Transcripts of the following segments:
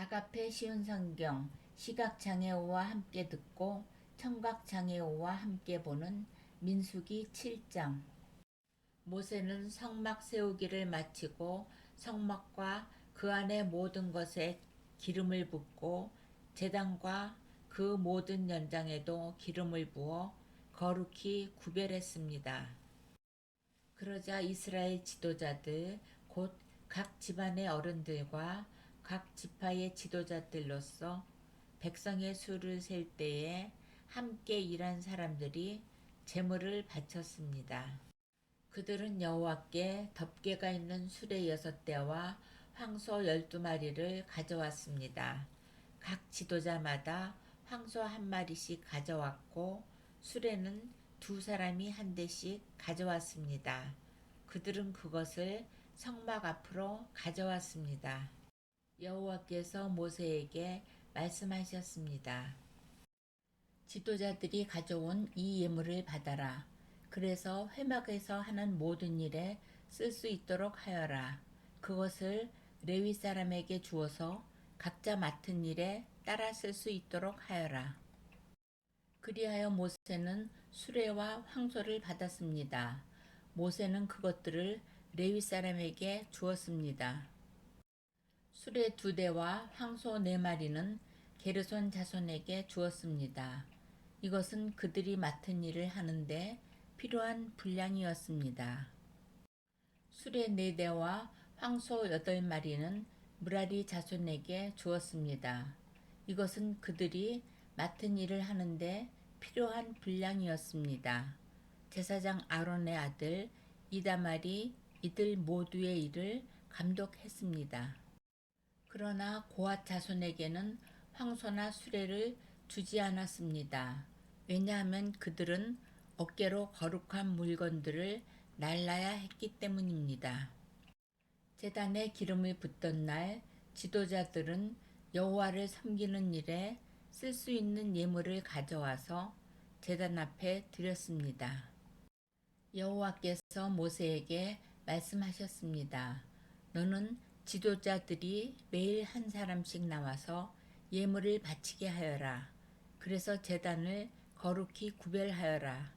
아가페 쉬운 성경 시각장애우와 함께 듣고 청각장애우와 함께 보는 민수기 7장. 모세는 성막 세우기를 마치고 성막과 그 안의 모든 것에 기름을 붓고 제단과 그 모든 연장에도 기름을 부어 거룩히 구별했습니다. 그러자 이스라엘 지도자들 곧 각 집안의 어른들과 각 지파의 지도자들로서 백성의 수를 셀 때에 함께 일한 사람들이 제물을 바쳤습니다. 그들은 여호와께 덮개가 있는 수레 6대와 황소 12마리를 가져왔습니다. 각 지도자마다 황소 1마리씩 가져왔고 수레는 2사람이 1대씩 가져왔습니다. 그들은 그것을 성막 앞으로 가져왔습니다. 여호와께서 모세에게 말씀하셨습니다. 지도자들이 가져온 이 예물을 받아라. 그래서 회막에서 하는 모든 일에 쓸 수 있도록 하여라. 그것을 레위 사람에게 주어서 각자 맡은 일에 따라 쓸 수 있도록 하여라. 그리하여 모세는 수레와 황소를 받았습니다. 모세는 그것들을 레위 사람에게 주었습니다. 수레 2대와 황소 4마리는 게르손 자손에게 주었습니다. 이것은 그들이 맡은 일을 하는데 필요한 분량이었습니다. 수레 4대와 황소 8마리는 무라리 자손에게 주었습니다. 이것은 그들이 맡은 일을 하는데 필요한 분량이었습니다. 제사장 아론의 아들 이다말이 이들 모두의 일을 감독했습니다. 그러나 고앗 자손에게는 황소나 수레를 주지 않았습니다. 왜냐하면 그들은 어깨로 거룩한 물건들을 날라야 했기 때문입니다. 제단에 기름을 붓던 날 지도자들은 여호와를 섬기는 일에 쓸 수 있는 예물을 가져와서 제단 앞에 드렸습니다. 여호와께서 모세에게 말씀하셨습니다. 너는 지도자들이 매일 1사람씩 나와서 예물을 바치게 하여라. 그래서 제단을 거룩히 구별하여라.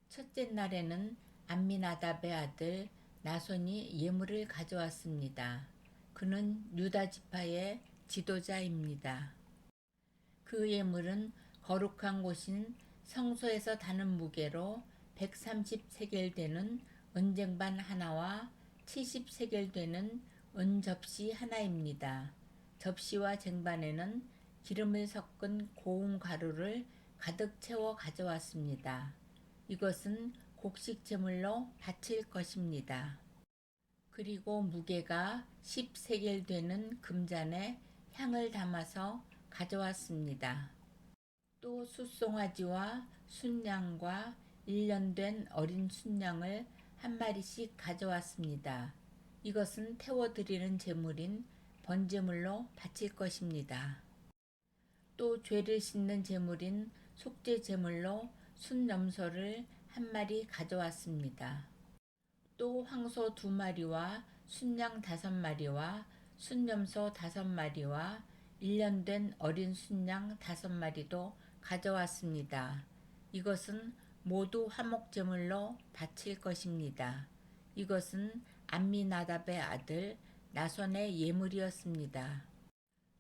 첫째 날에는 암미나답의 아들 나손이 예물을 가져왔습니다. 그는 유다 지파의 지도자입니다. 그 예물은 거룩한 곳인 성소에서 다는 무게로 130세겔 되는 은쟁반 하나와 70세겔 되는 은접시 하나입니다. 접시와 쟁반에는 기름을 섞은 고운 가루를 가득 채워 가져왔습니다. 이것은 곡식 제물로 바칠 것입니다. 그리고 무게가 10세겔 되는 금잔에 향을 담아서 가져왔습니다. 또 숫송아지와 순양과 1년 된 어린 순양을 1마리씩 가져왔습니다. 이것은 태워드리는 제물인 번제물로 바칠 것입니다. 또 죄를 씻는 제물인 속죄 제물로 순염소를 1마리 가져왔습니다. 또 황소 2마리와 순양 5마리와 순염소 5마리와 1년 된 어린 순양 5마리도 가져왔습니다. 이것은 모두 화목제물로 바칠 것입니다. 이것은 암미나답의 아들 나손의 예물이었습니다.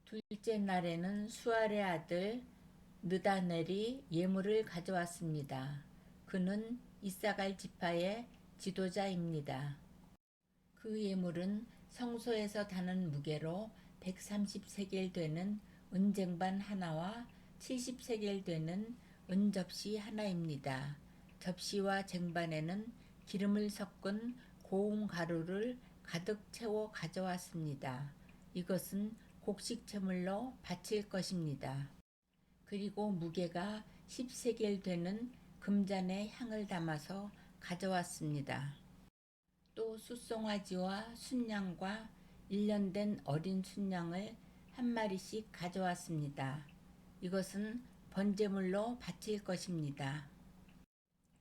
둘째 날에는 수알의 아들 느다넬이 예물을 가져왔습니다. 그는 이사갈 지파의 지도자입니다. 그 예물은 성소에서 다는 무게로 130세겔 되는 은쟁반 하나와 70세겔 되는 은접시 하나입니다. 접시와 쟁반에는 기름을 섞은 고운 가루를 가득 채워 가져왔습니다. 이것은 곡식 제물로 바칠 것입니다. 그리고 무게가 10세겔 되는 금잔에 향을 담아서 가져왔습니다. 또 숫송아지와 순양과 1년 된 어린 순양을 1마리씩 가져왔습니다. 이것은 번제물로 바칠 것입니다.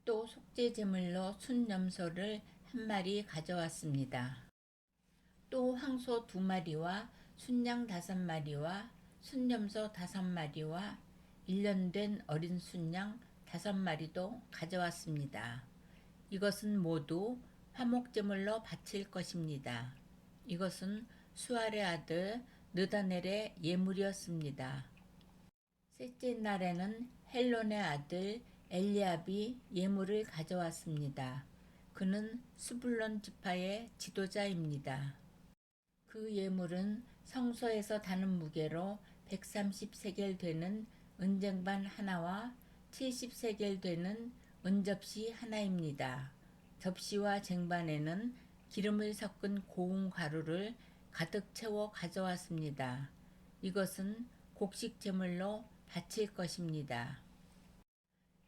또 속죄제물로 순염소를 1마리 가져왔습니다. 또 황소 2마리와 순양 5마리와 순염소 5마리와 1년 된 어린 순양 5마리도 가져왔습니다. 이것은 모두 화목제물로 바칠 것입니다. 이것은 수알의 아들 느다넬의 예물이었습니다. 셋째 날에는 헬론의 아들 엘리압이 예물을 가져왔습니다. 그는 스불론 지파의 지도자입니다. 그 예물은 성소에서 다는 무게로 130세겔 되는 은쟁반 하나와 70세겔 되는 은접시 하나입니다. 접시와 쟁반에는 기름을 섞은 고운 가루를 가득 채워 가져왔습니다. 이것은 곡식 제물로 바칠 것입니다.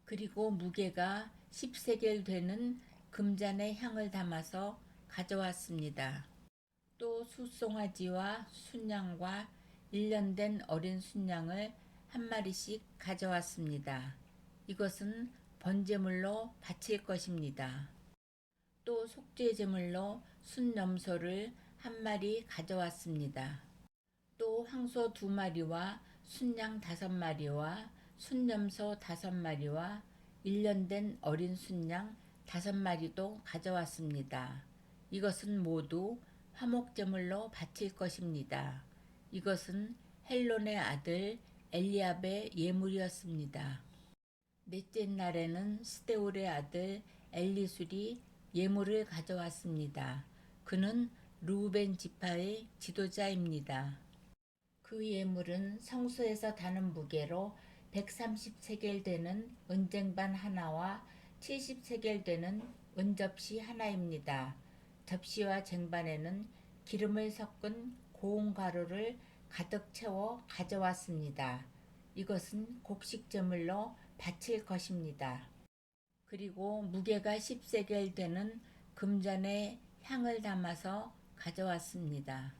그리고 무게가 10세겔 되는 금잔에 향을 담아서 가져왔습니다. 또 숫송아지와 순양과 1년 된 어린 순양을 한 마리씩 가져왔습니다. 이것은 번제물로 바칠 것입니다. 또 속죄제물로 순염소를 한 마리 가져왔습니다. 또 황소 2마리와 순양 5마리와 순염소 5마리와 1년 된 어린 순양 5마리도 가져왔습니다. 이것은 모두 화목제물로 바칠 것입니다. 이것은 헬론의 아들 엘리압의 예물이었습니다. 넷째 날에는 스데울의 아들 엘리술이 예물을 가져왔습니다. 그는 르우벤 지파의 지도자입니다. 그 예물은 성소에서 다는 무게로 130세겔 되는 은쟁반 하나와 70세겔 되는 은접시 하나입니다. 접시와 쟁반에는 기름을 섞은 고운 가루를 가득 채워 가져왔습니다. 이것은 곡식제물로 바칠 것입니다. 그리고 무게가 10세겔 되는 금잔에 향을 담아서 가져왔습니다.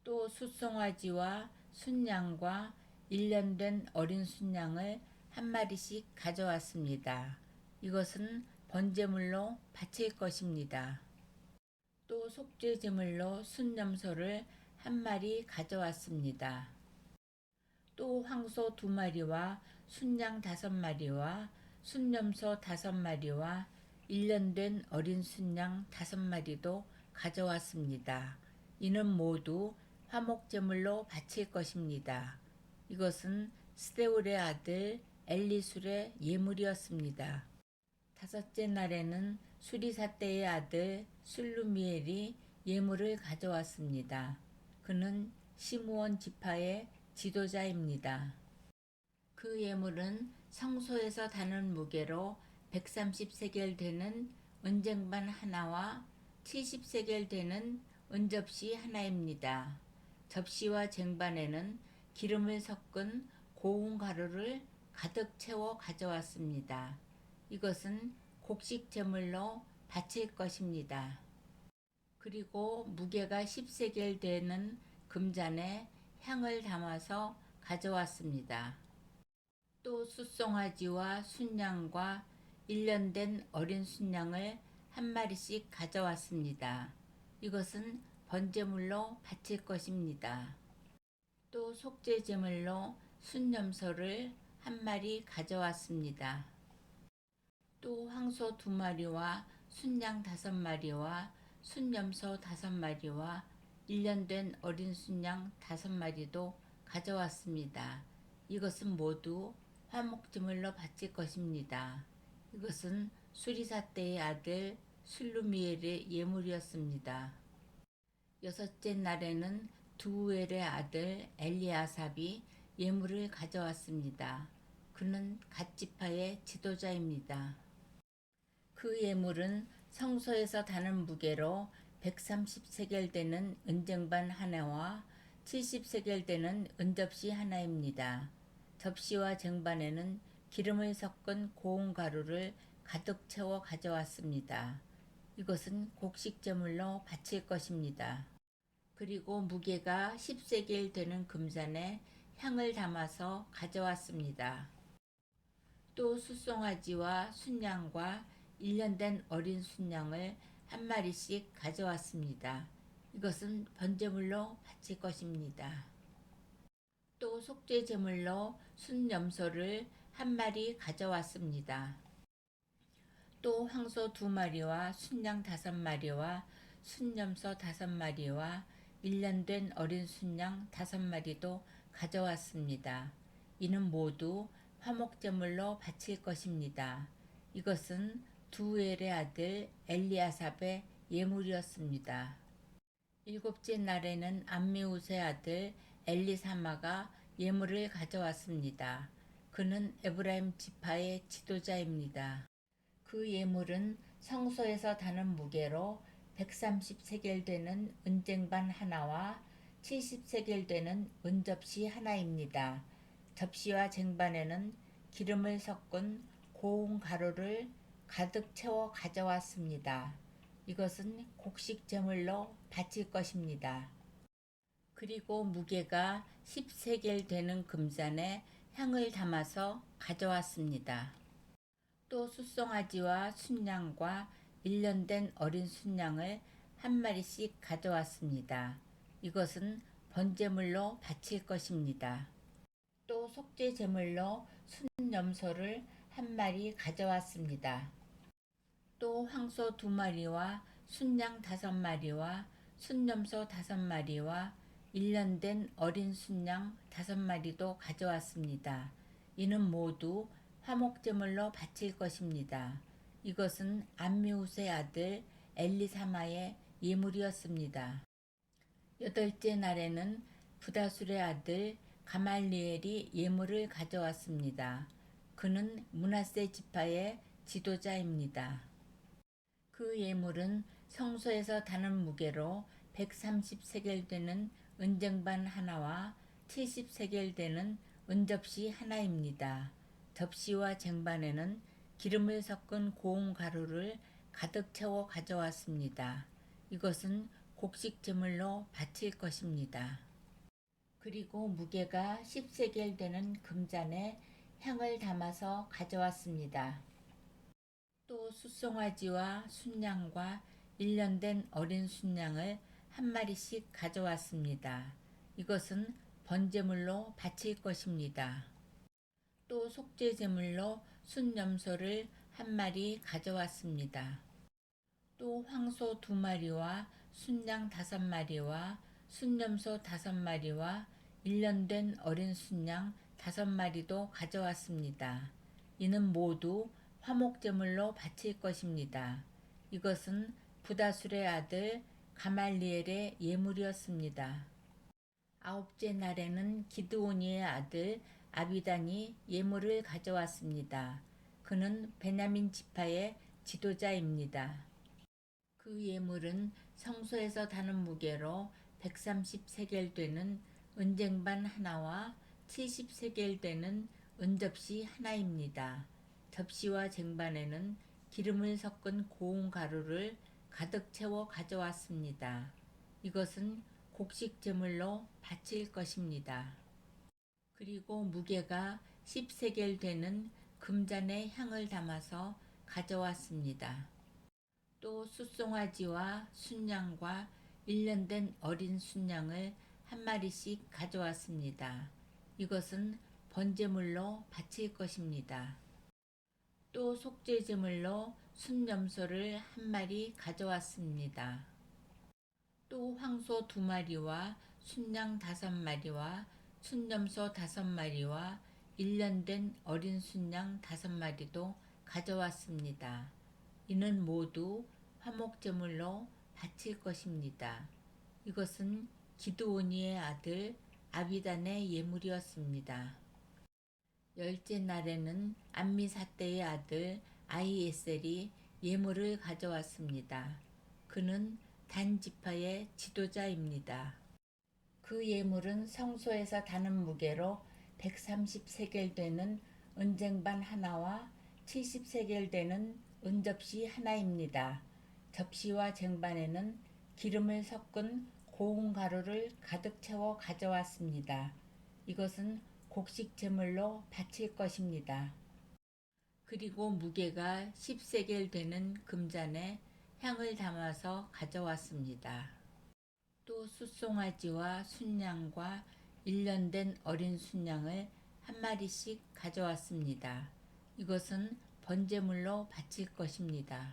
또 숫송아지와 순양과 1년 된 어린 순양을 한 마리씩 가져왔습니다. 이것은 번제물로 바칠 것입니다. 또 속죄제물로 순염소를 한 마리 가져왔습니다. 또 황소 2마리와 순양 5마리와 순염소 5마리와 1년 된 어린 순양 5마리도 가져왔습니다. 이는 모두 화목제물로 바칠 것입니다. 이것은 스데울의 아들 엘리술의 예물이었습니다. 다섯째 날에는 수리사떼의 아들 술루미엘이 예물을 가져왔습니다. 그는 시므온 지파의 지도자입니다. 그 예물은 성소에서 다는 무게로 130세겔 되는 은쟁반 하나와 70세겔 되는 은접시 하나입니다. 접시와 쟁반에는 기름을 섞은 고운 가루를 가득 채워 가져왔습니다. 이것은 곡식 제물로 바칠 것입니다. 그리고 무게가 10세겔 되는 금잔에 향을 담아서 가져왔습니다. 또 숫송아지와 순양과 1년 된 어린 순양을 한 마리씩 가져왔습니다. 이것은 번제물로 바칠 것입니다. 또 속죄제물로 순염소를 한 마리 가져왔습니다. 또 황소 2마리와 순양 5마리와 순염소 5마리와 1년 된 어린 순양 5마리도 가져왔습니다. 이것은 모두 화목제물로 바칠 것입니다. 이것은 수리사떼의 아들 술루미엘의 예물이었습니다. 여섯째 날에는 두우엘의 아들 엘리아삽이 예물을 가져왔습니다. 그는 갓지파의 지도자입니다. 그 예물은 성소에서 다는 무게로 130세겔 되는 은쟁반 하나와 70세겔 되는 은접시 하나입니다. 접시와 쟁반에는 기름을 섞은 고운 가루를 가득 채워 가져왔습니다. 이것은 곡식제물로 바칠 것입니다. 그리고 무게가 10세겔 되는 금잔에 향을 담아서 가져왔습니다. 또 숫송아지와 순양과 1년 된 어린 순양을 한 마리씩 가져왔습니다. 이것은 번제물로 바칠 것입니다. 또 속죄 제물로 순염소를 한 마리 가져왔습니다. 또 황소 2마리와 순양 5마리와 순염소 5마리와 1년 된 어린 순양 5마리도 가져왔습니다. 이는 모두 화목제물로 바칠 것입니다. 이것은 두엘의 아들 엘리아삽의 예물이었습니다. 7째 날에는 암미우스의 아들 엘리사마가 예물을 가져왔습니다. 그는 에브라임 지파의 지도자입니다. 그 예물은 성소에서 다는 무게로 130세겔 되는 은쟁반 하나와 70세겔 되는 은접시 하나입니다. 접시와 쟁반에는 기름을 섞은 고운 가루를 가득 채워 가져왔습니다. 이것은 곡식 제물로 바칠 것입니다. 그리고 무게가 10세겔 되는 금잔에 향을 담아서 가져왔습니다. 또 숫송아지와 순양과 1년 된 어린 순양을 한 마리씩 가져왔습니다. 이것은 번제물로 바칠 것입니다. 또 속죄 제물로 순염소를 한 마리 가져왔습니다. 또 황소 2마리와 순양 5마리와 순염소 5마리와 1년 된 어린 순양 5마리도 가져왔습니다. 이는 모두 화목제물로 바칠 것입니다. 이것은 암미우스의 아들 엘리사마의 예물이었습니다. 8째 날에는 부다술의 아들 가말리엘이 예물을 가져왔습니다. 그는 므낫세 지파의 지도자입니다. 그 예물은 성소에서 다는 무게로 130세겔 되는 은쟁반 하나와 70세겔 되는 은접시 하나입니다. 접시와 쟁반에는 기름을 섞은 고운 가루를 가득 채워 가져왔습니다. 이것은 곡식 제물로 바칠 것입니다. 그리고 무게가 10세겔 되는 금잔에 향을 담아서 가져왔습니다. 또 숫송아지와 순양과 1년 된 어린 순양을 한 마리씩 가져왔습니다. 이것은 번제물로 바칠 것입니다. 또 속죄 제물로 순염소를 한 마리 가져왔습니다. 또 황소 2마리와 순양 5마리와 순염소 5마리와 1년 된 어린 순양 5마리도 가져왔습니다. 이는 모두 화목제물로 바칠 것입니다. 이것은 부다술의 아들 가말리엘의 예물이었습니다. 9째 날에는 기드오니의 아들 아비단이 예물을 가져왔습니다. 그는 베냐민 지파의 지도자입니다. 그 예물은 성소에서 다는 무게로 130세겔 되는 은쟁반 하나와 70세겔 되는 은접시 하나입니다. 접시와 쟁반에는 기름을 섞은 고운 가루를 가득 채워 가져왔습니다. 이것은 곡식 제물로 바칠 것입니다. 그리고 무게가 10세겔 되는 금잔에 향을 담아서 가져왔습니다. 또 숫송아지와 순양과 1년 된 어린 순양을 한 마리씩 가져왔습니다. 이것은 번제물로 바칠 것입니다. 또 속죄 제물로 순염소를 한 마리 가져왔습니다. 또 황소 2마리와 순양 5마리와 순염소 5마리와 1년 된 어린 순양 5마리도 가져왔습니다. 이는 모두 화목제물로 바칠 것입니다. 이것은 기드오니의 아들 아비단의 예물이었습니다. 10째 날에는 암미사대의 아들 아히에셀이 예물을 가져왔습니다. 그는 단 지파의 지도자입니다. 그 예물은 성소에서 다는 무게로 130세겔 되는 은쟁반 하나와 70세겔 되는 은접시 하나입니다. 접시와 쟁반에는 기름을 섞은 고운 가루를 가득 채워 가져왔습니다. 이것은 곡식 제물로 바칠 것입니다. 그리고 무게가 10세겔 되는 금잔에 향을 담아서 가져왔습니다. 또 숫송아지와 순양과 1년 된 어린 순양을 한 마리씩 가져왔습니다. 이것은 번제물로 바칠 것입니다.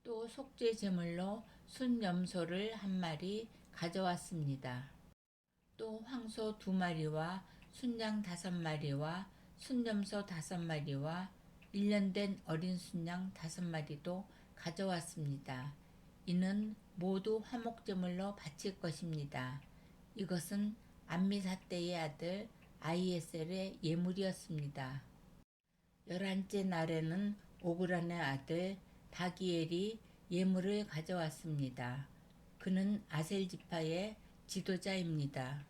또 속죄 제물로 순염소를 한 마리 가져왔습니다. 또 황소 2마리와 순양 5마리와 순염소 5마리와 1년 된 어린 순양 5마리도 가져왔습니다. 이는 모두 화목제물로 바칠 것입니다. 이것은 암미사대의 아들 아히에셀의 예물이었습니다. 11째 날에는 오그란의 아들 다기엘이 예물을 가져왔습니다. 그는 아셀 지파의 지도자입니다.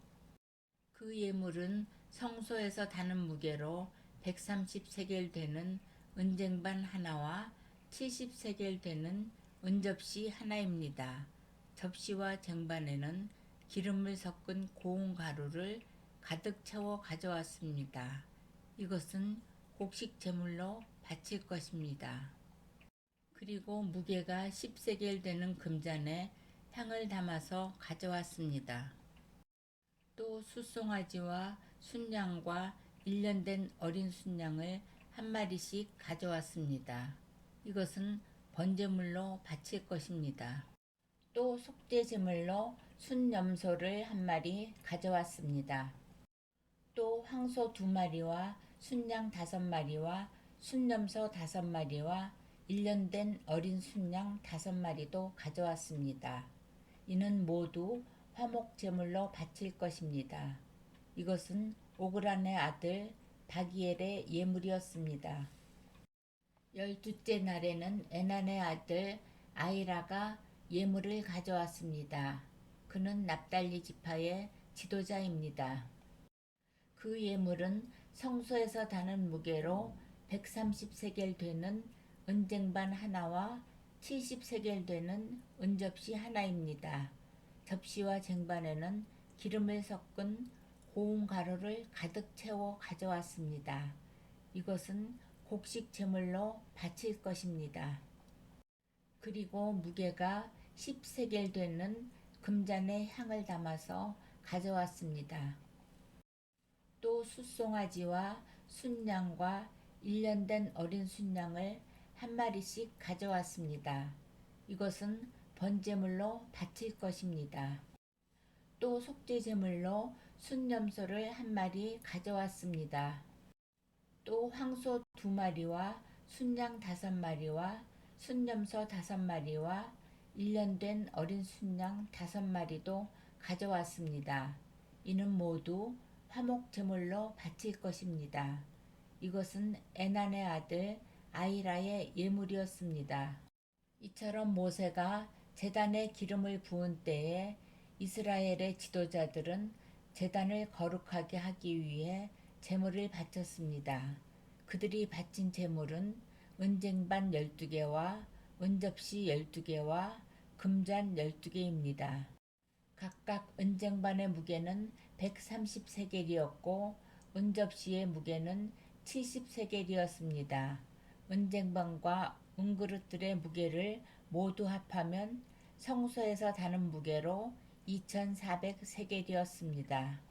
그 예물은 성소에서 다는 무게로 130세겔 되는 은쟁반 하나와 70세겔 되는 은접시 하나입니다. 접시와 쟁반에는 기름을 섞은 고운 가루를 가득 채워 가져왔습니다. 이것은 곡식 제물로 바칠 것입니다. 그리고 무게가 10세겔 되는 금잔에 향을 담아서 가져왔습니다. 또 숫송아지와 순양과 1년 된 어린 순양을 한 마리씩 가져왔습니다. 이것은 번제물로 바칠 것입니다. 또 속죄 제물로 순염소를 한 마리 가져왔습니다. 또 황소 2마리와 순양 5마리와 순염소 5마리와 1년 된 어린 순양 5마리도 가져왔습니다. 이는 모두 화목 제물로 바칠 것입니다. 이것은 오그란의 아들 다기엘의 예물이었습니다. 12째 날에는 에난의 아들 아히라가 예물을 가져왔습니다. 그는 납달리 지파의 지도자입니다. 그 예물은 성소에서 다는 무게로 130세겔 되는 은쟁반 하나와 70세겔 되는 은접시 하나입니다. 접시와 쟁반에는 기름을 섞은 고운 가루를 가득 채워 가져왔습니다. 이것은 곡식 제물로 바칠 것입니다. 그리고 무게가 10세겔 되는 금잔에 향을 담아서 가져왔습니다. 또 숫송아지와 순양과 1년 된 어린 순양을 한 마리씩 가져왔습니다. 이것은 번제물로 바칠 것입니다. 또 속죄제물로 순염소를 한 마리 가져왔습니다. 또 황소 2마리와 순양 5마리와 순염소 5마리와 1년 된 어린 순양 5마리도 가져왔습니다. 이는 모두 화목제물로 바칠 것입니다. 이것은 에난의 아들 아히라의 예물이었습니다. 이처럼 모세가 제단에 기름을 부은 때에 이스라엘의 지도자들은 제단을 거룩하게 하기 위해 제물을 바쳤습니다. 그들이 바친 제물은 은쟁반 12개와 은접시 12개와 금잔 12개입니다. 각각 은쟁반의 무게는 130세겔이었고 은접시의 무게는 70세겔이었습니다. 은쟁반과 은그릇들의 무게를 모두 합하면 성소에서 다는 무게로 2400세겔이었습니다.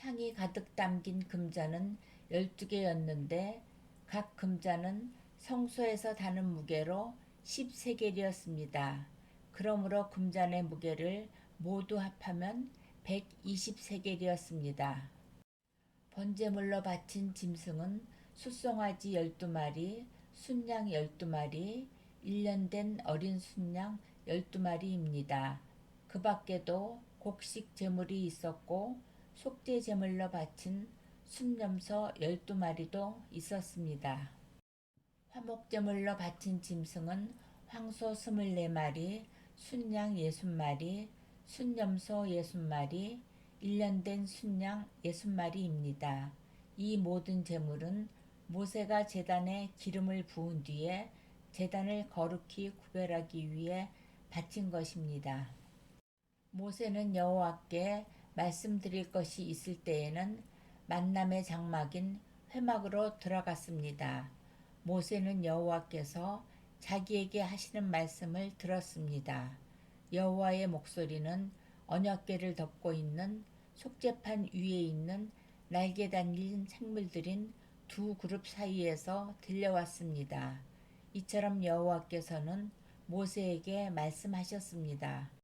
향이 가득 담긴 금잔은 12개였는데 각 금잔은 성소에서 다는 무게로 10세겔이었습니다. 그러므로 금잔의 무게를 모두 합하면 120세겔이었습니다. 번제물로 바친 짐승은 숫송아지 12마리, 순양 12마리, 1년 된 어린 순양 12마리입니다. 그 밖에도 곡식 제물이 있었고 속죄 제물로 바친 순염소 12마리도 있었습니다. 화목 제물로 바친 짐승은 황소 24마리, 순양 60마리, 순염소 60마리, 1년 된 순양 60마리입니다. 이 모든 제물은 모세가 제단에 기름을 부은 뒤에 제단을 거룩히 구별하기 위해 바친 것입니다. 모세는 여호와께 말씀드릴 것이 있을 때에는 만남의 장막인 회막으로 들어갔습니다. 모세는 여호와께서 자기에게 하시는 말씀을 들었습니다. 여호와의 목소리는 언약궤를 덮고 있는 속죄판 위에 있는 날개 달린 생물들인 두 그룹 사이에서 들려왔습니다. 이처럼 여호와께서는 모세에게 말씀하셨습니다.